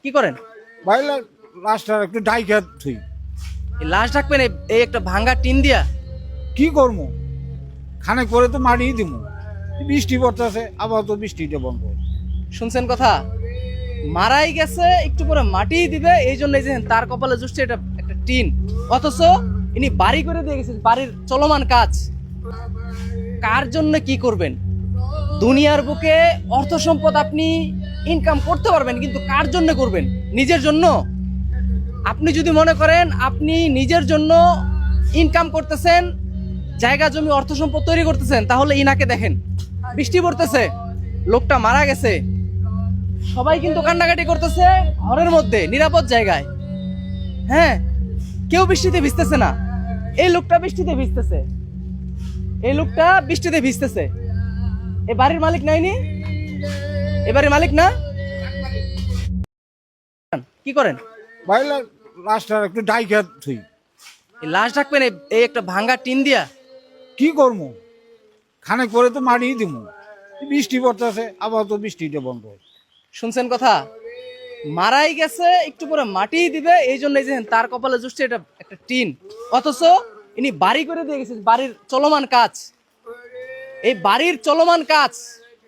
কি করেন? ভাই লাশটা একটু ডাইকা থুই। এই লাশ ঢাকবেন এই একটা ভাঙ্গা টিন দিয়া? কি করবো, খানে করে তো মারি দিব। বৃষ্টি পড়তেছে, আবার তো বৃষ্টিটা বন্ধ। শুনছেন কথা? মারাই গেছে, একটু পরে মাটি দিবে, এই জন্য যে তার কপালে জুটছে এটা একটা টিন। অথচ ইনি বাড়ি করে দিয়ে গেছেন, বাড়ির চলমান কাজ। কার জন্য কি করবেন? দুনিয়ার বুকে অর্থ সম্পদ আপনি ইনকাম করতে পারবেন, কিন্তু কার জন্য করবেন? নিজের জন্য? আপনি যদি মনে করেন আপনি নিজের জন্য ইনকাম করতেছেন, জায়গা জমি অর্থ সম্পদ তৈরি করতেছেন, তাহলে ইনাকে দেখেন, বৃষ্টি পড়তেছে, লোকটা মারা গেছে, সবাই কিন্তু কান্নাকাটি করতেছে ঘরের মধ্যে নিরাপদ জায়গায়। হ্যাঁ, কেউ বৃষ্টিতে ভিজতেছে না। এই লোকটা বৃষ্টিতে ভিজতেছে, এই লোকটা বৃষ্টিতে ভিজতেছে। এ বাড়ির মালিক নাইনি? এ বাড়ির মালিক না? কি করেন? ভাই লাশটা একটু ডাইকা থুই। এই লাশ ঢাকবেন এই একটা ভাঙ্গা টিন দিয়া? কি করবো, খানে করে তো মারি দিব। বৃষ্টি পড়তেছে, আবার তো বৃষ্টিটা বন্ধ। শুনছেন কথা? মারাই গেছে, একটু পরে মাটি দিবে, এই জন্য যে তার কপালে জুটছে এটা একটা টিন। অথচ ইনি বাড়ি করে দিয়ে গেছেন, বাড়ির চলমান কাজ। এই বাড়ির চলমান কাজ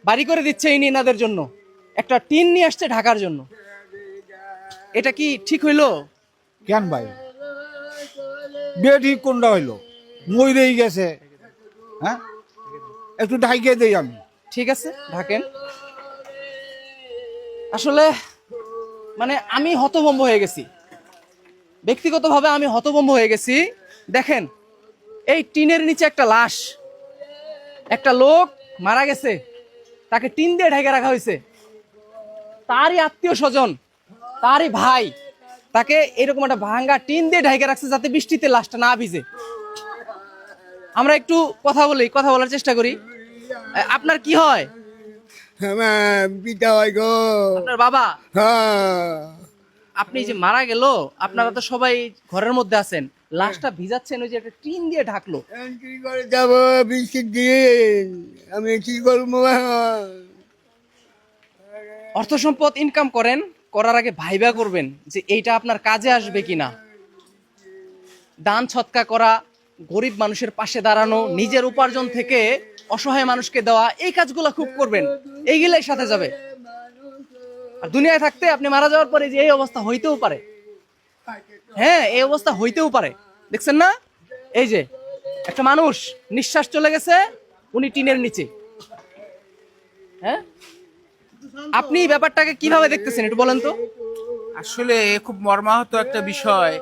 বাড়ি করে দিচ্ছে ইনি এনাদের জন্য, একটা টিন নিয়ে আসছে ঢাকার জন্য। এটা কি ঠিক হইলো? কেন ভাই, বিয়ে ঠিক কোনটা হইলো? মইরেই গেছে। হ্যাঁ, একটু ডাইকে দেই আমি। ঠিক আছে, ঢাকেন। আসলে মানে আমি হতভম্ব হয়ে গেছি, ব্যক্তিগতভাবে আমি হতভম্ব হয়ে গেছি। দেখেন, এই টিনের নিচে একটা লাশ, একটা লোক মারা গেছে, তাকে টিন দিয়ে ঢেকে রাখা হয়েছে। তারই আত্মীয় স্বজন, তারই ভাই তাকে এরকম একটা ভাঙ্গা টিন দিয়ে ঢেকে রাখছে যাতে বৃষ্টিতে লাশটা না ভিজে। আমরা একটু কথা বলার চেষ্টা করি। আপনার কি হয়? পিতা হয় গো। আপনার বাবা? হ্যাঁ, আপনি যে মারা গেল, আপনারা তো সবাই ঘরের মধ্যে আছেন, লাশটা ভিজাচ্ছেন, ওই যে একটা টিন দিয়ে ঢাকলো। এখন কি করে যাবো বৃষ্টির দিন? আমি কি করবো এখন? অর্থ সম্পদ ইনকাম করেন, করার আগে ভাইবা করবেন যে এইটা আপনার কাজে আসবে কিনা। দান সৎকা করা, গরিব মানুষের পাশে দাঁড়ানো, নিজের উপার্জন থেকে অসহায় মানুষকে দেওয়া, এই কাজগুলো খুব করবেন, এইগুলাই সাথে যাবে। আর দুনিয়ায় থাকতে আপনি মারা যাওয়ার পরে যে এই অবস্থা হইতেও পারে। হ্যাঁ, এই অবস্থা হইতেও পারে। দেখছেন না, এই যে একটা মানুষ নিঃশ্বাস চলে গেছে, উনি টিনের নিচে। হ্যাঁ, আপনি ব্যাপারটাকে কিভাবে দেখতেছেন একটু বলেন তো? আসলে খুব মর্মাহত একটা বিষয়।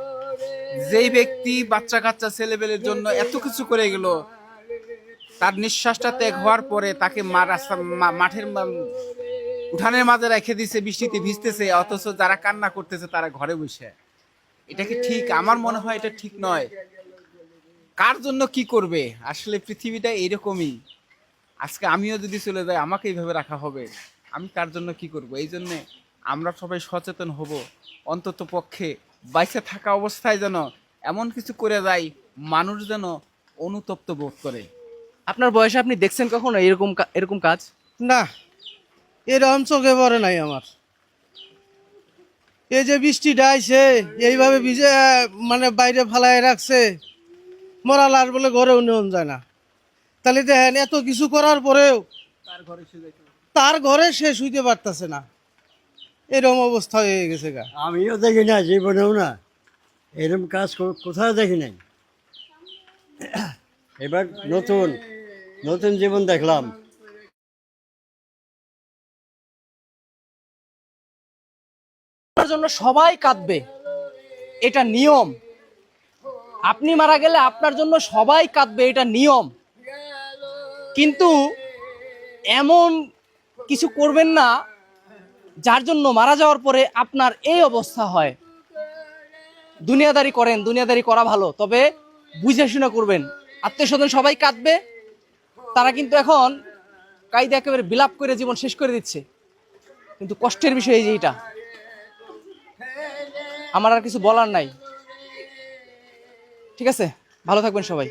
যেই ব্যক্তি বাচ্চা কাচ্চা ছেলেবেলের জন্য এত কিছু করে গেল, তার নিঃশ্বাসটা ত্যাগ হওয়ার পরে তাকে মাঠের উঠানের মাঝে রেখে দিছে, বৃষ্টিতে ভিজতেছে, অথচ যারা কান্না করতেছে তারা ঘরে বসে। এটা কি ঠিক? আমার মনে হয় এটা ঠিক নয়। কার জন্য কি করবে? আসলে পৃথিবীটা এইরকমই। আজকে আমিও যদি চলে যাই, আমাকে এইভাবে রাখা হবে। আমি কার জন্য কি করব? এই জন্যে আমরা সবাই সচেতন হব, অন্তত পক্ষে বাইসে থাকা অবস্থায় যেন এমন কিছু করে যাই মানুষ যেন অনুতপ্ত বোধ করে। আপনার বয়সে আপনি দেখছেন কখনো এরকম কাজ? না, এরকম চোখে পড়ে নাই আমার। এই যে বৃষ্টিটা আইছে, এইভাবে ভিজে মানে বাইরে ফালাই রাখছে, মরা লাশ বলে ঘরে উন্নয়ন যায় না। তাহলে দেখেন, এত কিছু করার পরেও তার ঘরে সে শুইতে পারতেছে না, এরকম অবস্থা হয়ে গেছে গা। আমিও দেখি না, জীবনেও না এরকম কাজ কোথাও দেখি নাই। এবার নতুন নতুন জীবন দেখলাম। আপনার জন্য সবাই কাঁদবে, এটা নিয়ম। আপনি মারা গেলে আপনার জন্য সবাই কাঁদবে, এটা নিয়ম। কিন্তু এমন কিছু করবেন না যার জন্য মারা যাওয়ার পরে আপনার এই অবস্থা হয়। দুনিয়াদারি করেন, দুনিয়াদারি করা ভালো, তবে বুঝে শুনে করবেন। আত্মীয় স্বজন সবাই কাঁদবে, তারা কিন্তু এখন কায়দা একেবারে বিলাপ করে জীবন শেষ করে দিচ্ছে। কিন্তু কষ্টের বিষয় এই যে এটা, আমার আর কিছু বলার নাই। ঠিক আছে, ভালো থাকবেন সবাই।